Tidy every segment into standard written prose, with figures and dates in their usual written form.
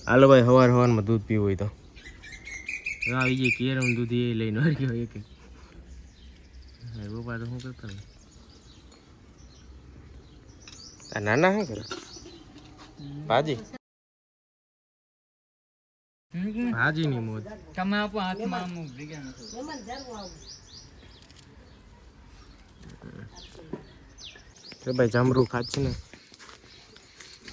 હાલો ભાઈ હવારમાં દૂધ પીવું હોય તો આવી જાય કેરમ દૂધ એ લઈને આવી ગયો એક પપ્પા તો શું કરતા આ નાના શું કરે ભાજી ભાજી ની મોજ તમે આપો હાથમાં અમુક ભેગા નથી ભાઈ જામરૂ ખાત છે ને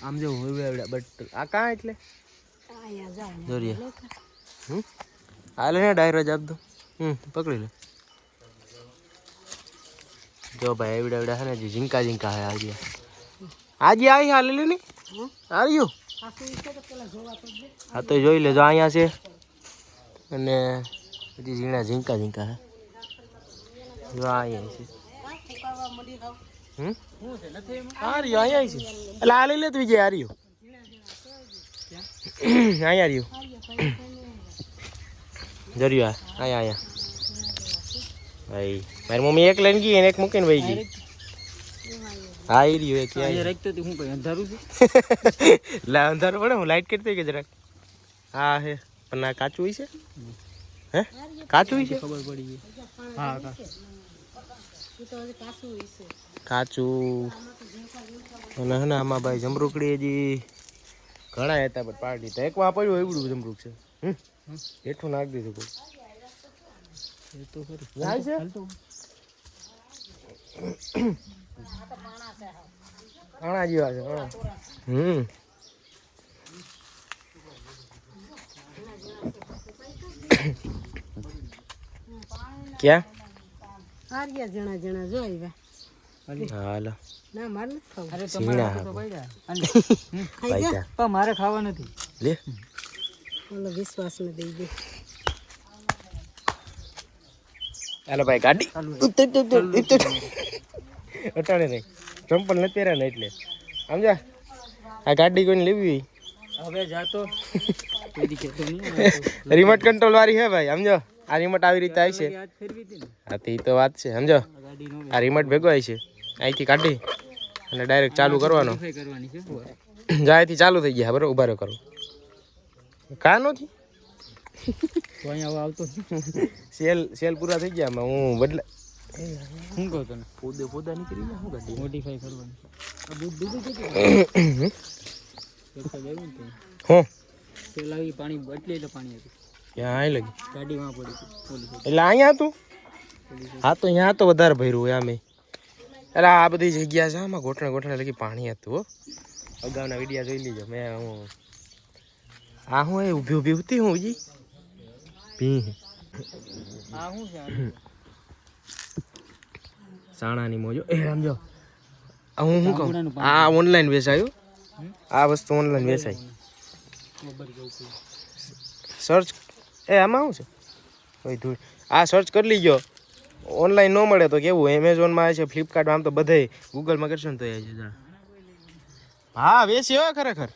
આમ જો હોય બટ આ કાં એટલે હાલે ને ડાયરો જ આપ દો પકડી લે જો ભાઈ એવડા એવડા હે ને ઝીંકા ઝીંકા હે આજે આવી હાલે લે ની આવ્યું હા તો જોઈ લેજો અહીંયા છે અને બધી ઝીણા ઝીંકા ઝીંકા હે જો અહીંયા છે આર્યો અહીંયા છે એટલે આ લઈ લે તું વિજય આર્યો અહીંયા રહ્યું જર્યું અહીંયા ભાઈ મારી મમ્મી એક લઈને ગઈ અને એક મૂકીને વહી ગઈ હા એ રહ્યું એક રાખતો હું કઈ અંધારું છે લા અંધારું પડે હું લાઈટ કરતી કે જરાક હા હે પણ આ કાચું હોય છે હે કાચું હોય છે ખબર પડી ગઈ હા કાચું અને હે ને આમાં ભાઈ જમરૂકડી હજી ઘણા હતા પણ પાર્ટી તો એકમાં પડ્યું એવડું જમરૂક છે હેઠું નાખી દીધું કોઈ એ તો ખરી જાય છે ઘણા જેવા છે ક્યાં આર્યા જણા જણા જોઈ હાલો ના માર નથી ખાવું અરે તમારે તો ખાઈ જા પણ મારે ખાવા નથી લે ઓલો વિશ્વાસ ને દઈ દે હાલો ભાઈ ગાડી અટાણે નહીં ચંપલ નથી પહેર્યા ને એટલે સમજા આ ગાડી કોઈને લેવી હવે જાતો રિમોટ કંટ્રોલ વાળી હે ભાઈ સમજો આ રિમોટ આવી રીતે આવી છે હા તો એ તો વાત છે સમજો આ રિમોટ ભેગો આવી છે અહીંથી કાઢી અને ડાયરેક્ટ ચાલુ કરવાનો જાયથી ચાલુ થઈ ગયા બરોબર ઉભા કરો કા નથી આવતો સેલ પૂરા થઈ ગયા આમાં હું બદલા શું કહું તને પોદા નીકળી ગયા શું ગાડી મોડિફાઈ કરવાની હું પેલા પાણી એટલે પાણી હતું ક્યાં અહીં લગી ગાડીમાં પડી એટલે અહીંયા હતું હા તો અહીંયા તો વધારે ભર્યું હોય આમે અરે આ બધી જગ્યા છે આમાં ગોઠણે લગી પાણી હતું હો અગાઉના વિડીયા જોઈ લીજો મેં હું આ હું એ ઊભી હતી હું જી ભી આ શું છે સાણાની મોજો એ સમજો હું શું કહું આ ઓનલાઈન વેચાયું આ વસ્તુ ઓનલાઈન વેચાય સર્ચ એ આમાં શું છે આ સર્ચ કરી લીજો ઓનલાઈન ન મળે તો કેવું એમેઝોનમાં આવે છે ફ્લિપકાર્ટમાં આમ તો બધે ગૂગલમાં કરશો ને તો આવી છે હા વેચી હોય ખરેખર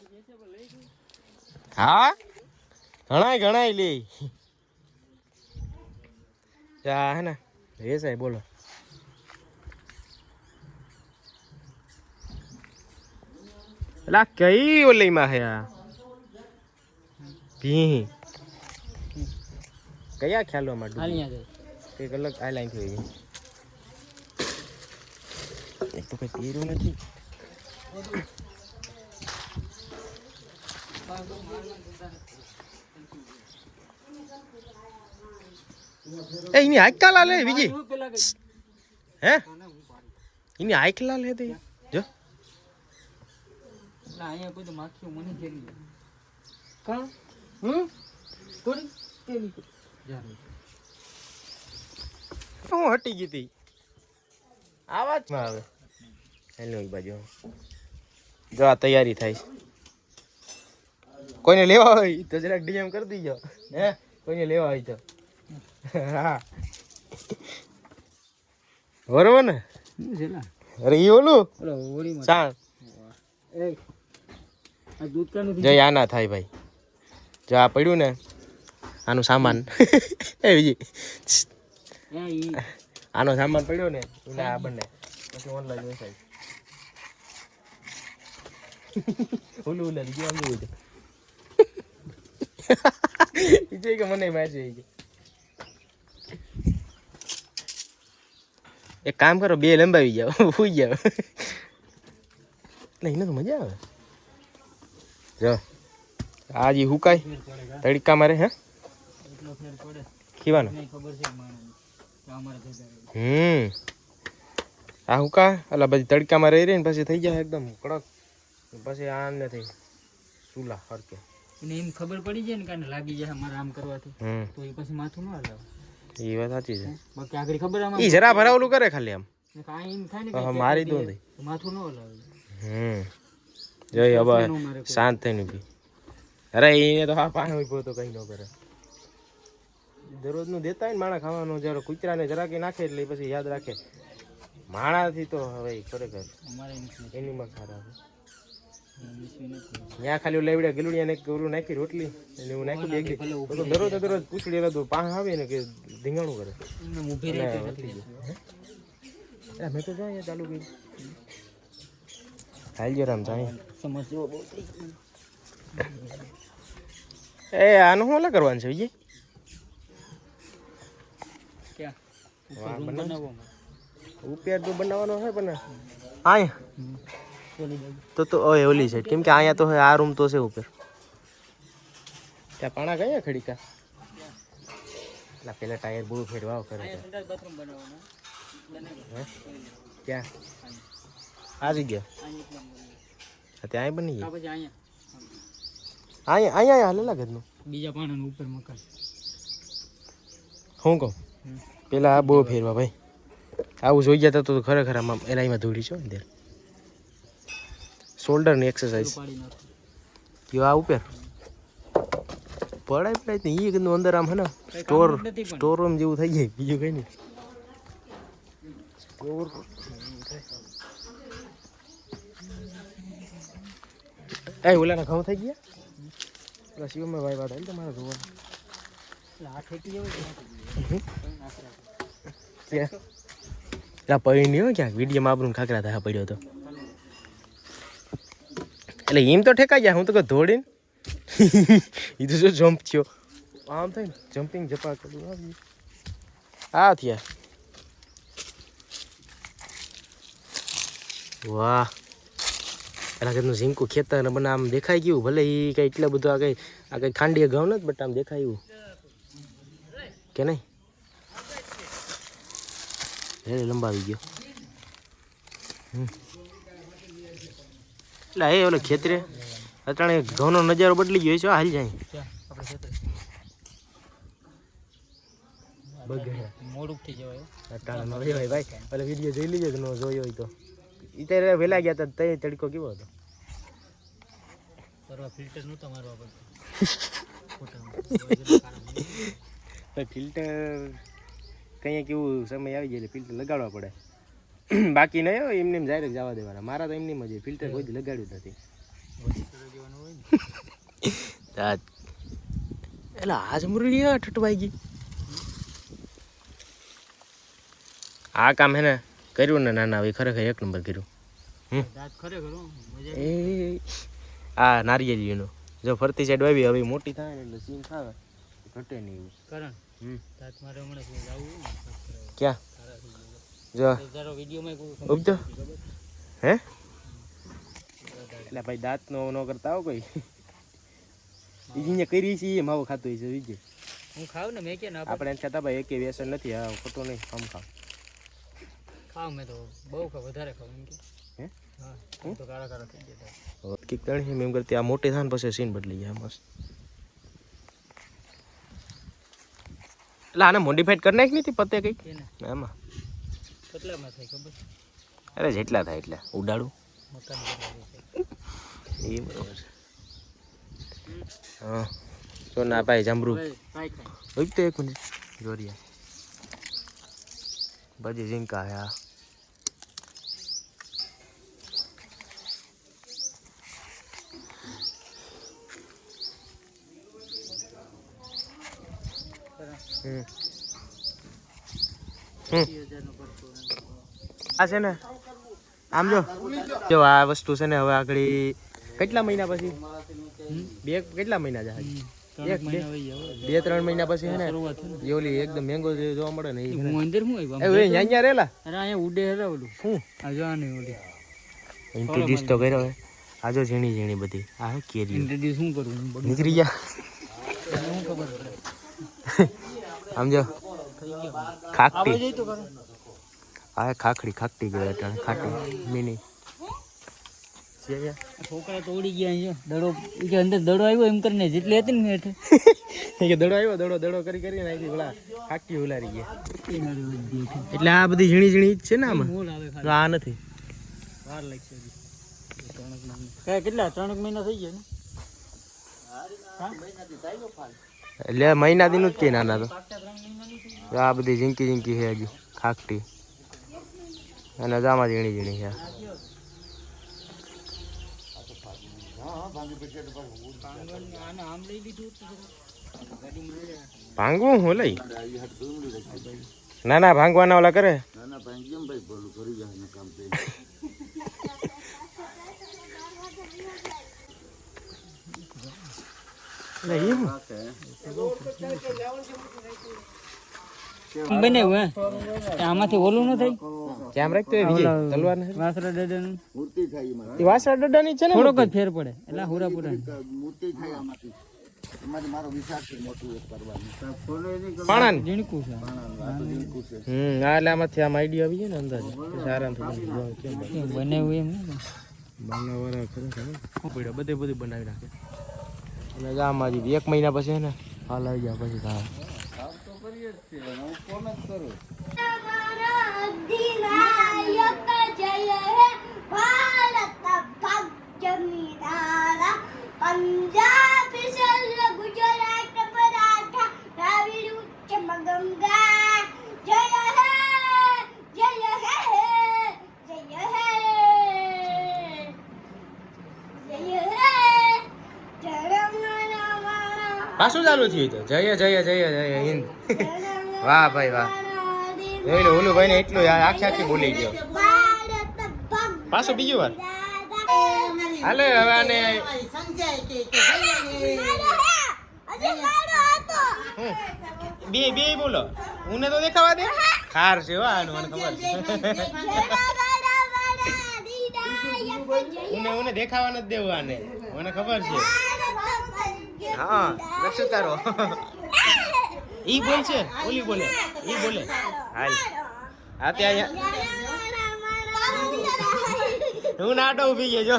હા ઘણાય લે હે ને વેચાય બોલો એટલે કઈ ઓલીમાં હે આ ભી કયા ખ્યાલોમાં કંઈક અલગ આ લાઈન થઈ ગઈ એક તો કઈ પહેર્યું નથી એની આઈકલા લે બીજી હે એની આઈકલા લે તે જો અહીંયા કોઈ તો માખી મને જેલી કોણ કોણ કેલી હું હટી ગઈ હતી આવાજમાં આવે હેલો એક બાજુ જો આ તૈયારી થાય છે કોઈને લેવા હોય તો જરાક ડીએમ કરી દીજો હે કોઈને લેવા હોય તો હા બરોબર ને અરે એ ઓલું ચાલ જો આ ના થાય ભાઈ જો આ પડ્યું ને આનું સામાન એ બીજી આનો સામાન પડ્યો ને એને આ બંને પછી ઓનલાઈન વેચાય ઓલું ઓલા ગયું આમ જોયું ઈ છે કે મને મારશે ઈ કે. એક કામ કરો, બે લંબાવી જાઓ, સુઈ જાઓ. એટલે એને તો મજા આવે. જો આજે હુકાય તડકામાં રે. હે એટલો ફેર પડે ખીવાનો. નહીં ખબર છે માણસને કે અમારે જતા આ હુકા એટલે બધી તડકામાં રહી રહીને પછી થઈ જાય એકદમ કડક. પછી આને થઈ ચૂલા હરકે. એને એમ ખબર પડી જાય ને કાને લાગી જાય મારે આમ કરવાથી તો એ પછી માથું ન હલાવે. એ વાત સાચી છે. બાકી આગળ ખબર આમાં ઈ જરા ભરાવલું કરે ખાલી આમ કાંઈ એમ થાય ને હા, કે મારી દો દે. માથું ન હલાવે. જોઈ હવે શાંત થઈને બી. અરે એને તો હા પાણી ઉભો તો કઈ ન કરે. દરરોજનું દેતા હોય ને માણા ખાવાનું, જરા કૂતરાને જરાકી નાખે એટલે ઈ પછી યાદ રાખે. માણાથી તો હવે ખરેખર અમારે નથી એની માં ખારા છે. નથી ત્યાં ખાલી લેવડે ગલુડિયા ને ઓલું નાખી રોટલી અને એવું નાખ્યું બે એક તો દરરોજ પૂછડી તો પાંચ આવે ને કે ધીંગાણું કરે. એમને ઊભી રહી તો નથી અરે મેં તો જો અહીંયા ચાલુ કર્યું. હાલજો રામ જાણી. સમસ્યા બહુ થઈ ગઈ. એ આનું શું ઓલા કરવાનું છે વિજય? ક્યાં વાહ, રૂમ બનાવ. બનાવવામાં ઉપેર તો બનાવવાનો છે પણ અહીંયા ઓલી બાજુ તો ઓય ઓલી સાઈડ કેમ કે અહીંયા તો આ રૂમ તો છે ઉપર. ત્યાં પાણા ગયા ખડીકા એટલે પેલા ટાયર બહુ ફેરવાવ કરે છે. સંડાસ બાથરૂમ બનાવવાના હે ક્યાં આ જગ્યા ત્યાં બની ગઈ. પછી અહીંયા અહીંયા હાલેલા ઘરનું બીજા પાણાનું ઉપર મકાન. હું કહું પેલા આ બહુ ફેરવા ભાઈ. આવું જોઈ ગયા તો ખરેખર આમાં એનામાં ધૂળી છો ને ત્યારે શોલ્ડરની એક્સરસાઇઝ પાડી નાખો કયો આ ઉપર પડાય પડાય ને એ કીધું અંદર આમ હે ને સ્ટોર રૂમ જેવું થઈ જાય બીજું કઈ નહીં. સ્ટોર એ ઓલાના ઘઉં થઈ ગયા. પેલા શિવમાં ભાઈ વાત આવી તમારે જોવા એટલે આ ઠેકી જેવું ત્યાં પડી નહીં હોય ક્યાંક વિડીયોમાં આપણું ખાકરા થયા પડ્યો હતો એટલે એમ તો ઠેકાઈ જાય. હું તો કહું દોડીને એ તો જો જમ્પ થયો આમ થાય ને જમ્પિંગ જપા કરું આ થયા. વાહ એના ઘરનું ઝીંકું ખેતર ને બને આમ દેખાઈ ગયું. ભલે એ કંઈ એટલા બધું આ કંઈ ખાંડીએ ઘઉં નથી બટ આમ દેખાયું કે નહીં. લંબાવી ગયો એટલે એ ઓલે ખેતરે અટાણે ઘઉંનો નજારો બદલી ગયો છે. હાલ જાય મોડું થઈ જવાય અટાણે નો હોય ભાઈ. ઓલે વિડીયો જોઈ લીધો નો જોયો હોય તો એ ત્યારે વહેલા ગયા હતા તઈ તડકો કેવો હતો. કરવા ફિલ્ટર નહોતા મારવા પડતું. ફિલ્ટર કંઈ કેવું સમય આવી જાય એટલે ફિલ્ટર લગાડવા પડે. બાકી નહીં હોય એમને એમ ડાયરેક્ટ જવા દેવાના. મારા તો એમની મજા ફિલ્ટર કોઈ લગાડ્યું નથી. એટલે આજ મુરલી ઠટવાઈ ગઈ. આ કામ હે ને કર્યું ને નાના હવે ખરેખર એક નંબર કર્યું. એ આ નારિયેળીનું જો ફરતી સાઈડ વાવી હવે મોટી થાય ને એટલે સીન ખાવે ઘટે નહીં એવું. કરણ દાંત મારે હમણાં જવું ક્યાં જો તારો વિડીયોમાં ઉપજો હે એટલે ભાઈ દાંત નો ન કરતા આવો કોઈ ઈ કરી છે એ માવો ખાતો હોય છે વિજય. હું ખાવ ને મેં કે ના આપણે એમ કહેતા ભાઈ એકે વ્યસન નથી. હા ખોટો નહીં કમ ખાવ ખાવ મેં તો બહુ ખાવ વધારે ખાવ એમ કે હે હા તો કાળા કાળા થઈ જતા. કિક ગણી એમ કરતી આ મોટી થાય ને પછી સીન બદલી જાય મસ્ત. એટલે આને મોડિફાઈડ કરી નાખી નથી પતે કંઈક એમાં કેટલામાં થાય ખબર? અરે જેટલા થાય એટલે ઉડાડું મકાન એ બરોબર છે. હા તો ના ભાઈ જમરૂ હોય તો એક મિનિટ જોરિયા પછી ઝીંકા હે આ આ છે ને આમ જો આ વસ્તુ છે ને હવે આગળ કેટલા મહિના પછી બે કેટલા મહિના જાય એક બે 3 મહિના પછી હે ને એ ઓલી એકદમ મેંગો જે જોવા મળે ને એ હું અંદર હું આવ્યો એ અહીંયા રેલા અરે અહીંયા ઉડે હરા ઓલું હું આ જો આને ઓલી ઇન્ટ્રોડ્યુસ તો કર્યો હે આજો ઝીણી બધી આ કેરી ઇન્ટ્રોડ્યુસ શું કરું નીકળી ગયા હું ખબર પડે સમજો આપણે ખાકટી જઈ તો કરે આ ખાકટી ગયો અટાણે ખાટી મિની છોકરા તો ઉડી ગયા અહીંયા દડો ઈ કે અંદર દડો આવ્યો એમ કરીને જેટલી હતી ને હેઠે કે દડો આવ્યો દડો કરીને નાખી ઓલા ખાકટી ઉલારી ગયા એ મારી વધી છે એટલે આ બધી ઝીણી જ છે ને આમાં મોલ આવે ખાલી તો આ નથી વાર લાગશે હજી 3 મહિના કેટલા 3 મહિના થઈ ગયા ને એટલે મહિના દીનું જ કે નાના તો આ બધી ઝીંકી છે હજી ખાકટી અને જામાં ઝીણી છે આમ લઈ લીધું ભાંગવું હું લઈ ના ભાંગવાના ઓલા કરે બનાવ્યું હે આમાંથી ઓલું ન થાય કેમ રાખતો એ વિજય તલવાર ને વાસરા દાદાનું એ વાસરા ડડાની છે ને થોડોક જ ફેર પડે એટલે હુરાપુરા પાણાની ઝીણકું છે આ એટલે આમાંથી આમ આઈડિયા આવી જાય ને અંદર આરામથી કેમ બનાવ્યું એમ ને બનાવવાના ખરે બધું બનાવી નાખે અને આમાં હજી 1 મહિના પછી ને હાલ આવી ગયા પછી થાય પાછું ચાલુ થયું તો જય હિન્દ વાહ ભાઈ વાહ જોઈ લો ઓલું ભાઈ ને એટલું આખી બોલી ગયો પાછું બીજી વાર હાલે હવે આને બે બોલો ઉને તો દેખાવા દે ખાર છે હો આનું મને ખબર છે ઉને દેખાવા નથી દેવું આને મને ખબર છે હા લક્ષ તારો ઈ બોલ છે ઓલી બોલે ઈ બોલે હાલ આ ત્યાં હું નાટો ઉભી ગયો જો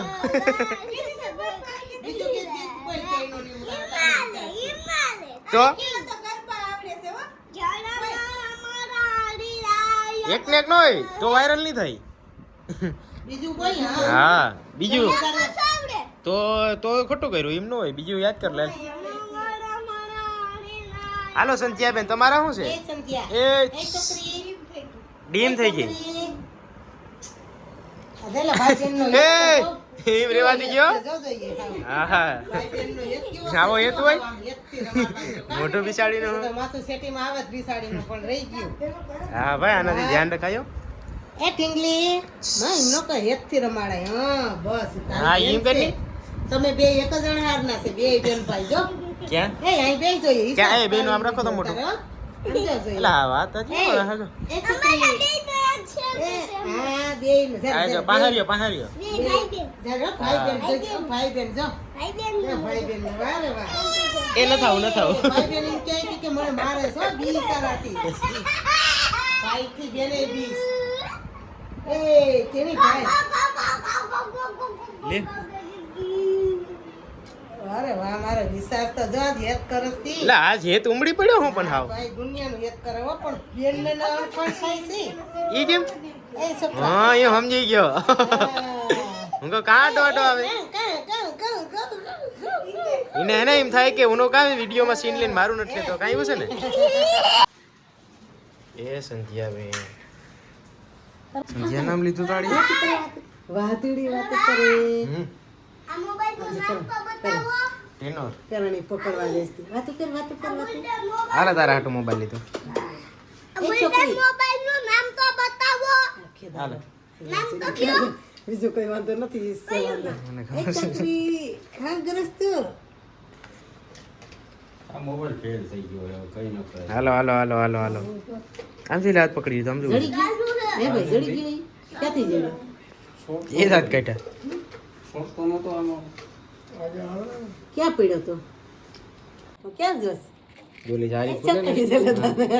તો એક ને એક નોય તો વાયરલ નહીં થઈ હા બીજું તો ખોટું કર્યું એમ ન હોય બીજું યાદ કર લે હાલો સંધ્યા બેન તમારા શું છે એ ડીમ થઈ ગઈ એમ રેવાતી ગયો હા આવો એ તો હોય મોટું બિસાડીનું હા ભાઈ આનાથી ધ્યાન રખાયો એ ઠીંગલી ના એમનો કઈ હેત થી રમાડે હા બસ હા એમ કરી તમે બે એક જ હારના છે બે બેન ભાઈ જો ક્યાં એ અહીં બે જોઈએ ક્યાં એ બેનું આમ રાખો તો મોટું એટલે આ વાત જ હાલો એ છોકરી હા બે આ જો પહારિયો જરા ભાઈ બેન જો ભાઈ બેન વારે વાહ એ ન થાવ ભાઈ બેન એમ કહે કે મને મારે છો બી કરાતી ભાઈ થી બેને બી એ કેની ભાઈ લે અરે વાહ મારે વિશ્વાસ તો જો હેત કરસતી લા આજ હેત ઉમડી પડ્યો હું પણ હાવ ભાઈ દુનિયાનું હેત કરે હો પણ બેન ને ના પણ થાય છે ઈ કેમ એ છોકરા હા એ સમજી ગયો હું કહું કાં ડોટો આવે એને એને એમ થાય કે ઉનો કાંઈ વિડીયોમાં સીન લઈને મારું નથી લેતો કાંઈ એવું છે ને એ સંધ્યા બેન સંધ્યા નામ લીધું તાળી વાતુડી વાત કરે આ મોબાઈલ નું નામ તો બતાવો ટેનોર કરણી પકડવા દેસતી વાતો કર હાલા તારા હાટુ મોબાઈલ લીધો બુલેટ મોબાઈલ નું નામ તો બતાવો હાલો નામ તો કયો બીજું કોઈ વાંધો નથી મને એક છોકરી હા ગરસ તો હાલો હાલો હાલો હાલો હાલો આમથી હાથ પકડી દીધો આમ જો જડી ગયું હે ભાઈ જડી ગયું ઈ? ક્યાંથી જડ્યું એ હાથ કાઢ્યા ક્યાં પડ્યો તો તો ક્યાં જોસ બોલી જારી ખુલે ને ચકરી જલે તને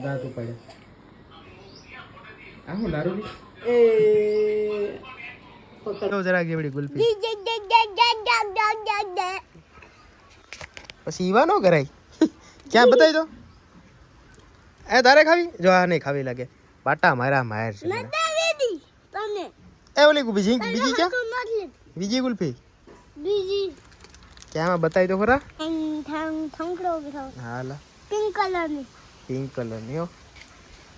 દાંત ઉપાડે આ હું દારૂ એ પકડ જરા કેવડી ગુલ્ફી પછી ઈવા નો કરાય ક્યાં બતાવી દો એ તારે ખાવી જો આ નહીં ખાવી લાગે બાટા મારા માર છે તને એ ઓલી બીજી બીજી ક્યાં બીજી ગુલ્ફી બીજી ક્યાં બતાવી દો ખરા થંગડો હાલા પિંક કલરની પિંક કલર ની હો